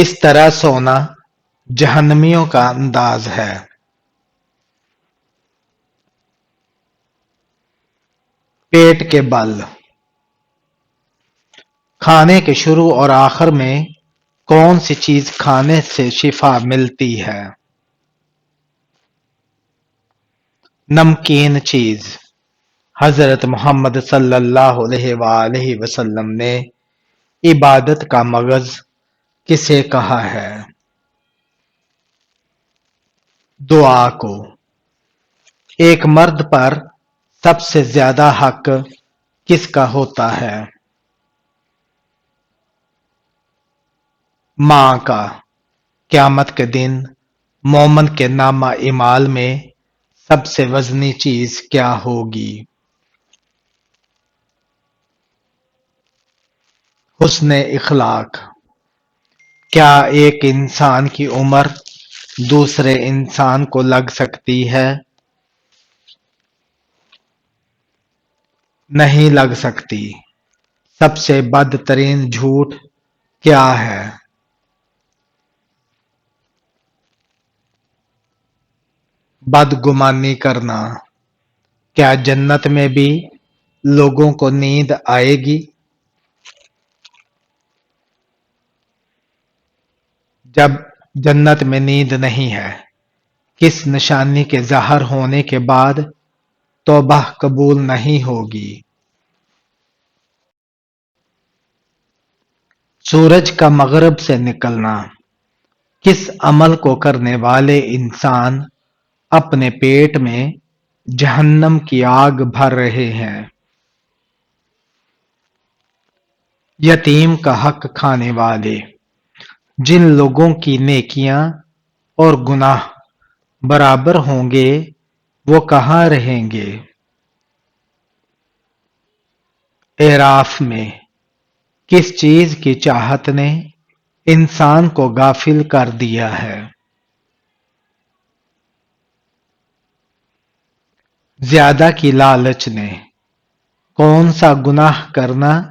کس طرح سونا جہنمیوں کا انداز ہے۔ پیٹ کے بل، کھانے کے شروع اور آخر میں کون سی چیز کھانے سے شفا ملتی ہے؟ نمکین چیز۔ حضرت محمد صلی اللہ علیہ وآلہ وسلم نے عبادت کا مغز کسے کہا ہے؟ دعا کو۔ ایک مرد پر سب سے زیادہ حق کس کا ہوتا ہے؟ ماں کا۔ قیامت کے دن مومن کے نامہ اعمال میں سب سے وزنی چیز کیا ہوگی؟ حسن اخلاق۔ کیا ایک انسان کی عمر دوسرے انسان کو لگ سکتی ہے؟ نہیں لگ سکتی۔ سب سے بدترین جھوٹ کیا ہے؟ بدگمانی کرنا۔ کیا جنت میں بھی لوگوں کو نیند آئے گی؟ جب جنت میں نیند نہیں ہے، کس نشانی کے ظاہر ہونے کے بعد توبہ قبول نہیں ہوگی؟ سورج کا مغرب سے نکلنا۔ کس عمل کو کرنے والے انسان اپنے پیٹ میں جہنم کی آگ بھر رہے ہیں؟ یتیم کا حق کھانے والے۔ جن لوگوں کی نیکیاں اور گناہ برابر ہوں گے وہ کہاں رہیں گے؟ اعراف میں کس چیز کی چاہت نے انسان کو غافل کر دیا ہے؟ زیادہ کی لالچ نے۔ کون سا گناہ کرنا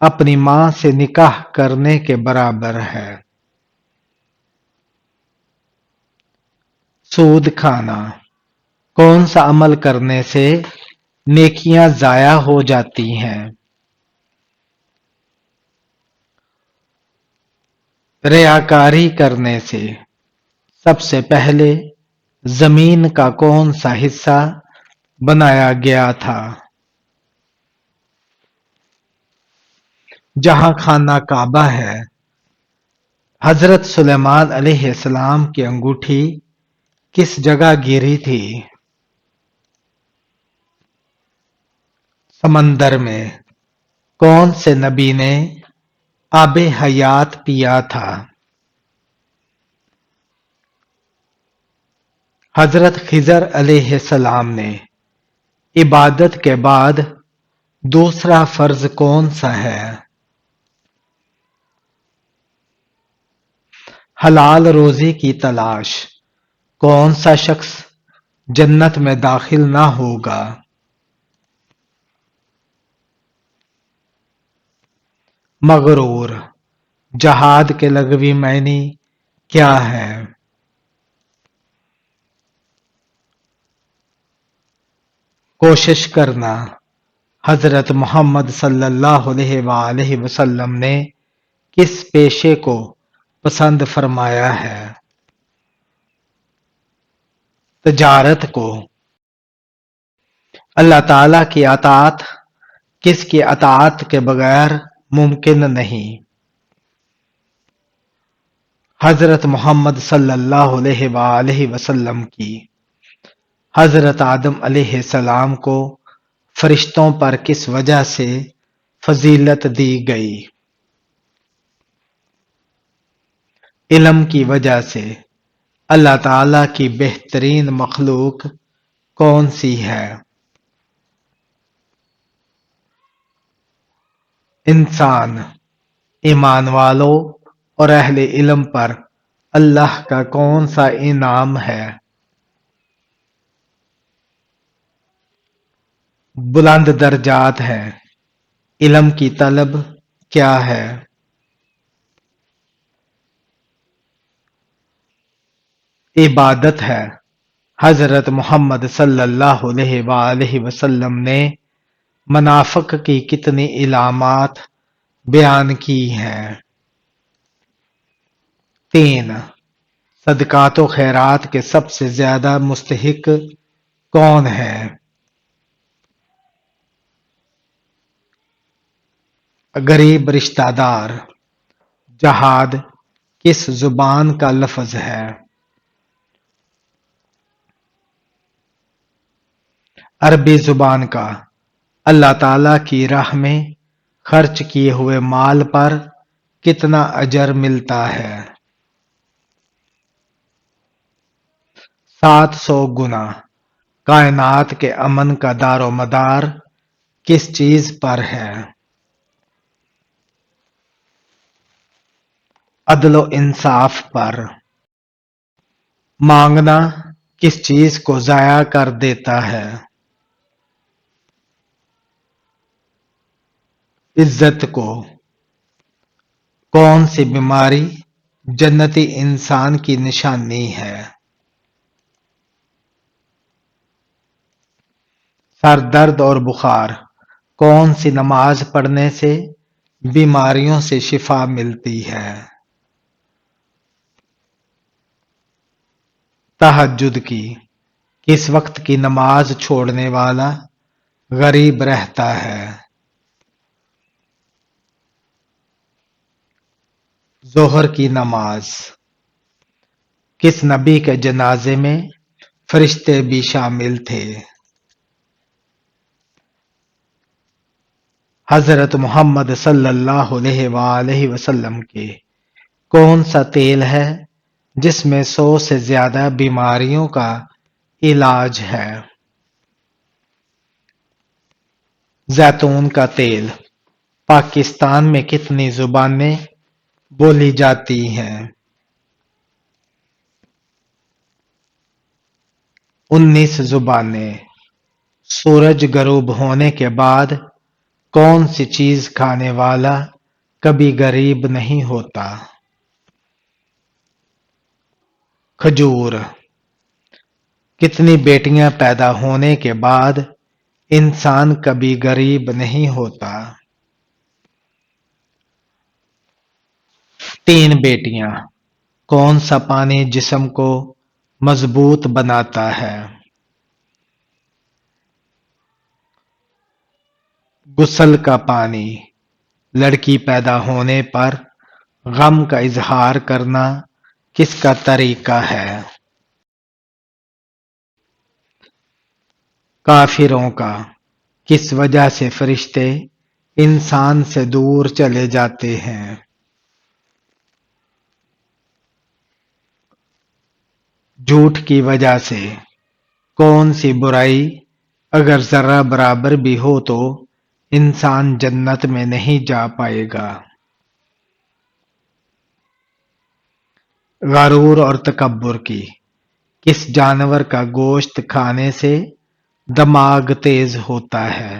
اپنی ماں سے نکاح کرنے کے برابر ہے؟ سود کھانا۔ کون سا عمل کرنے سے نیکیاں ضائع ہو جاتی ہیں؟ ریاکاری کرنے سے۔ سب سے پہلے زمین کا کون سا حصہ بنایا گیا تھا؟ جہاں خانہ کعبہ ہے۔ حضرت سلیمان علیہ السلام کی انگوٹھی کس جگہ گری تھی؟ سمندر میں۔ کون سے نبی نے آب حیات پیا تھا؟ حضرت خضر علیہ السلام نے۔ عبادت کے بعد دوسرا فرض کون سا ہے؟ حلال روزی کی تلاش۔ کون سا شخص جنت میں داخل نہ ہوگا؟ مغرور۔ جہاد کے لغوی معنی کیا ہے؟ کوشش کرنا۔ حضرت محمد صلی اللہ علیہ وآلہ وسلم نے کس پیشے کو پسند فرمایا ہے؟ تجارت کو۔ اللہ تعالی کی اطاعت کس کی اطاعت کے بغیر ممکن نہیں؟ حضرت محمد صلی اللہ علیہ وآلہ وسلم کی۔ حضرت آدم علیہ السلام کو فرشتوں پر کس وجہ سے فضیلت دی گئی؟ علم کی وجہ سے۔ اللہ تعالی کی بہترین مخلوق کون سی ہے؟ انسان۔ ایمان والوں اور اہل علم پر اللہ کا کون سا انعام ہے؟ بلند درجات ہیں۔ علم کی طلب کیا ہے؟ عبادت ہے۔ حضرت محمد صلی اللہ علیہ وآلہ وسلم نے منافق کی کتنی علامات بیان کی ہیں؟ 3۔ صدقات و خیرات کے سب سے زیادہ مستحق کون ہے؟ غریب رشتہ دار۔ جہاد کس زبان کا لفظ ہے؟ عربی زبان کا۔ اللہ تعالی کی راہ میں خرچ کیے ہوئے مال پر کتنا اجر ملتا ہے؟ 700 گنا۔ کائنات کے امن کا دار و مدار کس چیز پر ہے؟ عدل و انصاف پر۔ مانگنا کس چیز کو ضائع کر دیتا ہے؟ عزت کو۔ کون سی بیماری جنتی انسان کی نشانی ہے؟ سر درد اور بخار۔ کون سی نماز پڑھنے سے بیماریوں سے شفا ملتی ہے؟ تہجد کی۔ کس وقت کی نماز چھوڑنے والا غریب رہتا ہے؟ ظہر کی نماز۔ کس نبی کے جنازے میں فرشتے بھی شامل تھے؟ حضرت محمد صلی اللہ علیہ وآلہ وسلم کے کون سا تیل ہے جس میں 100 سے زیادہ بیماریوں کا علاج ہے؟ زیتون کا تیل۔ پاکستان میں کتنی زبانیں بولی جاتی ہیں؟ 19 زبانیں۔ سورج غروب ہونے کے بعد کون سی چیز کھانے والا کبھی غریب نہیں ہوتا؟ کھجور۔ کتنی بیٹیاں پیدا ہونے کے بعد انسان کبھی غریب نہیں ہوتا؟ 3 بیٹیاں۔ کون سا پانی جسم کو مضبوط بناتا ہے؟ غسل کا پانی۔ لڑکی پیدا ہونے پر غم کا اظہار کرنا کس کا طریقہ ہے؟ کافروں کا۔ کس وجہ سے فرشتے انسان سے دور چلے جاتے ہیں؟ جھوٹ کی وجہ سے۔ کون سی برائی اگر ذرہ برابر بھی ہو تو انسان جنت میں نہیں جا پائے گا؟ غرور اور تکبر کی۔ کس جانور کا گوشت کھانے سے دماغ تیز ہوتا ہے؟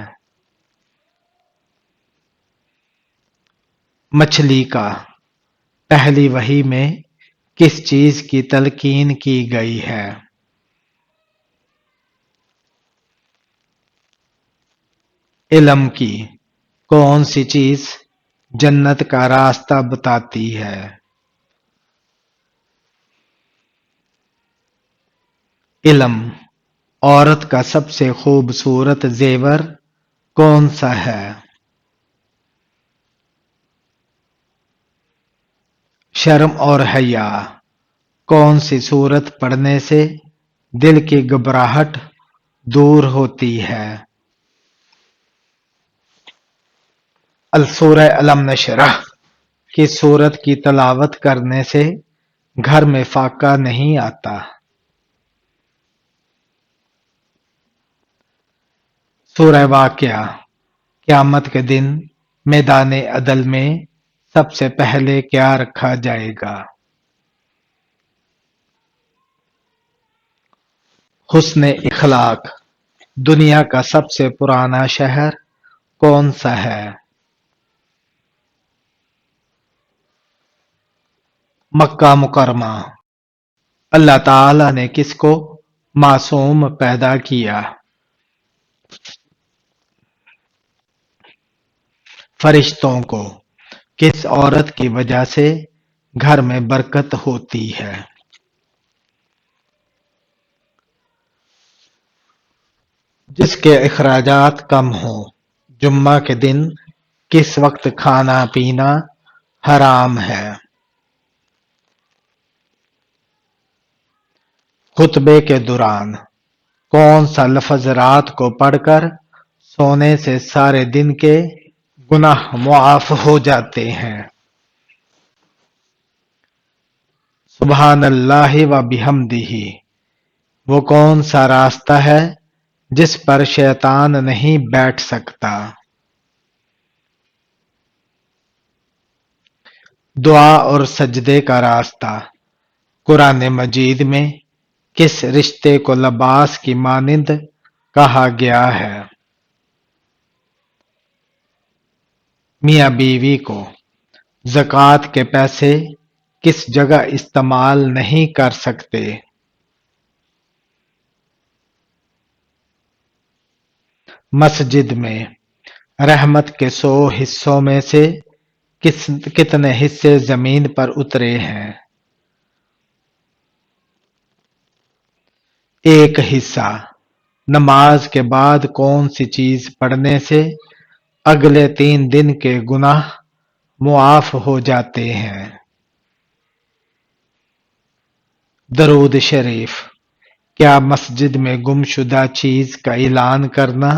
مچھلی کا۔ پہلی وحی میں کس چیز کی تلقین کی گئی ہے؟ علم کی۔ کون سی چیز جنت کا راستہ بتاتی ہے؟ علم۔ عورت کا سب سے خوبصورت زیور کون سا ہے؟ شرم اور حیا۔ کون سی سورت پڑھنے سے دل کی گھبراہٹ دور ہوتی ہے؟ سورہ الم نشرح کی سورت کی تلاوت کرنے سے گھر میں فاقہ نہیں آتا۔ سورہ واقعہ۔ قیامت کے دن میدان عدل میں سب سے پہلے کیا رکھا جائے گا؟ حسن اخلاق۔ دنیا کا سب سے پرانا شہر کون سا ہے؟ مکہ مکرمہ۔ اللہ تعالی نے کس کو معصوم پیدا کیا؟ فرشتوں کو۔ کس عورت کی وجہ سے گھر میں برکت ہوتی ہے؟ جس کے اخراجات کم ہوں۔ جمعہ کے دن کس وقت کھانا پینا حرام ہے؟ خطبے کے دوران کون سا لفظ رات کو پڑھ کر سونے سے سارے دن کے گناہ معاف ہو جاتے ہیں؟ سبحان اللہ و بحمدہ۔ وہ کون سا راستہ ہے جس پر شیطان نہیں بیٹھ سکتا؟ دعا اور سجدے کا راستہ۔ قرآن مجید میں کس رشتے کو لباس کی مانند کہا گیا ہے؟ میاں بیوی کو۔ زکوٰۃ کے پیسے کس جگہ استعمال نہیں کر سکتے؟ مسجد میں۔ رحمت کے 100 حصوں میں سے کتنے حصے زمین پر اترے ہیں؟ ایک حصہ۔ نماز کے بعد کون سی چیز پڑھنے سے اگلے 3 دن کے گناہ معاف ہو جاتے ہیں؟ درود شریف۔ کیا مسجد میں گمشدہ چیز کا اعلان کرنا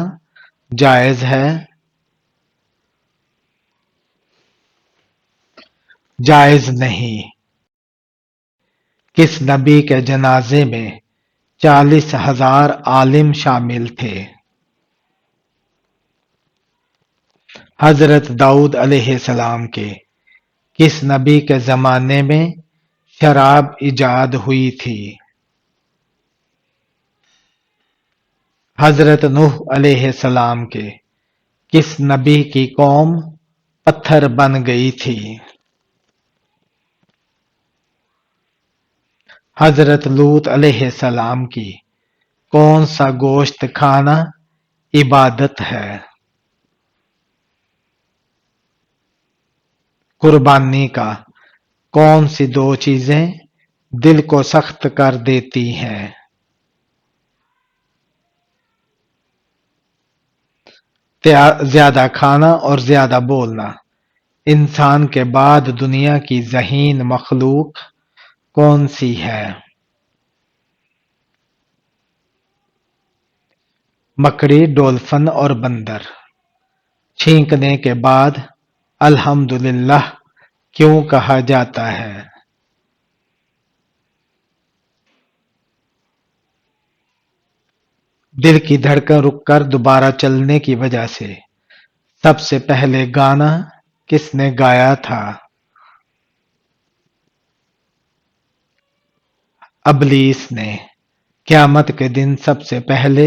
جائز ہے؟ جائز نہیں۔ کس نبی کے جنازے میں 40,000 عالم شامل تھے؟ حضرت داؤد علیہ السلام کے۔ کس نبی کے زمانے میں شراب ایجاد ہوئی تھی؟ حضرت نوح علیہ السلام کے۔ کس نبی کی قوم پتھر بن گئی تھی؟ حضرت لوط علیہ السلام کی۔ کون سا گوشت کھانا عبادت ہے؟ قربانی کا۔ کون سی 2 چیزیں دل کو سخت کر دیتی ہیں؟ زیادہ کھانا اور زیادہ بولنا۔ انسان کے بعد دنیا کی ذہین مخلوق کون سی ہے؟ مکڑی، ڈولفن اور بندر۔ چھینکنے کے بعد الحمدللہ کیوں کہا جاتا ہے؟ دل کی دھڑکن رک کر دوبارہ چلنے کی وجہ سے۔ سب سے پہلے گانا کس نے گایا تھا؟ ابلیس نے۔ قیامت کے دن سب سے پہلے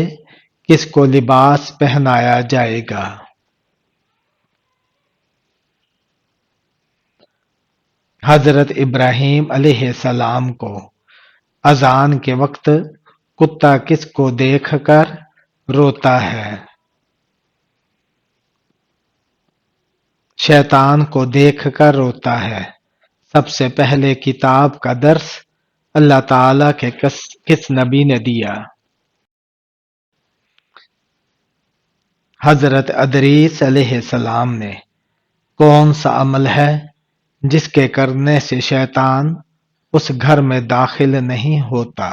کس کو لباس پہنایا جائے گا؟ حضرت ابراہیم علیہ السلام کو۔ اذان کے وقت کتا کس کو دیکھ کر روتا ہے؟ شیطان کو دیکھ کر روتا ہے۔ سب سے پہلے کتاب کا درس اللہ تعالی کے کس نبی نے دیا؟ حضرت ادریس علیہ السلام نے۔ کون سا عمل ہے جس کے کرنے سے شیطان اس گھر میں داخل نہیں ہوتا؟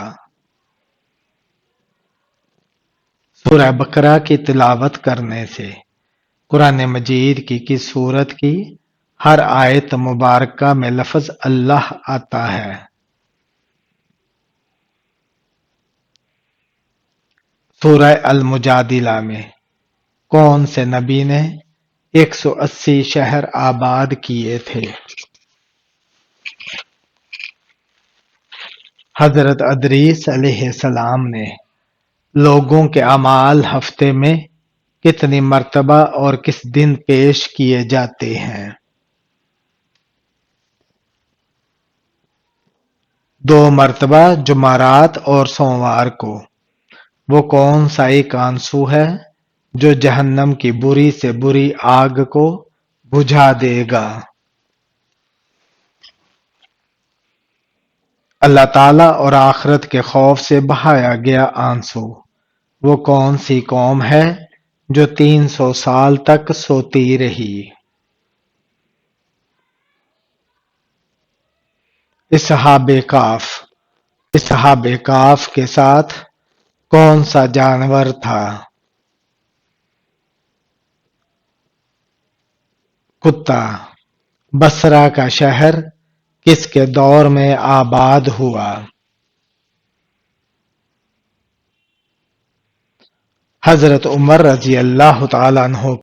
سورہ بقرہ کی تلاوت کرنے سے قرآن مجید کی کس سورت کی ہر آیت مبارکہ میں لفظ اللہ آتا ہے؟ سورہ المجادلہ میں کون سے نبی نے 180 شہر آباد کیے تھے؟ حضرت ادریس علیہ السلام نے۔ لوگوں کے اعمال ہفتے میں کتنی مرتبہ اور کس دن پیش کیے جاتے ہیں؟ 2 مرتبہ جمعرات اور سوموار کو۔ وہ کون سا ایک آنسو ہے جو جہنم کی بری سے بری آگ کو بجھا دے گا۔ اللہ تعالیٰ اور آخرت کے خوف سے بہایا گیا آنسو۔ وہ کون سی قوم ہے جو 300 سال تک سوتی رہی۔ اصحاب کہف۔ اصحاب کہف کے ساتھ کون سا جانور تھا؟ کتا۔ بصرہ کا شہر کس کے دور میں آباد ہوا؟ حضرت عمر رضی اللہ تعالیٰ عنہ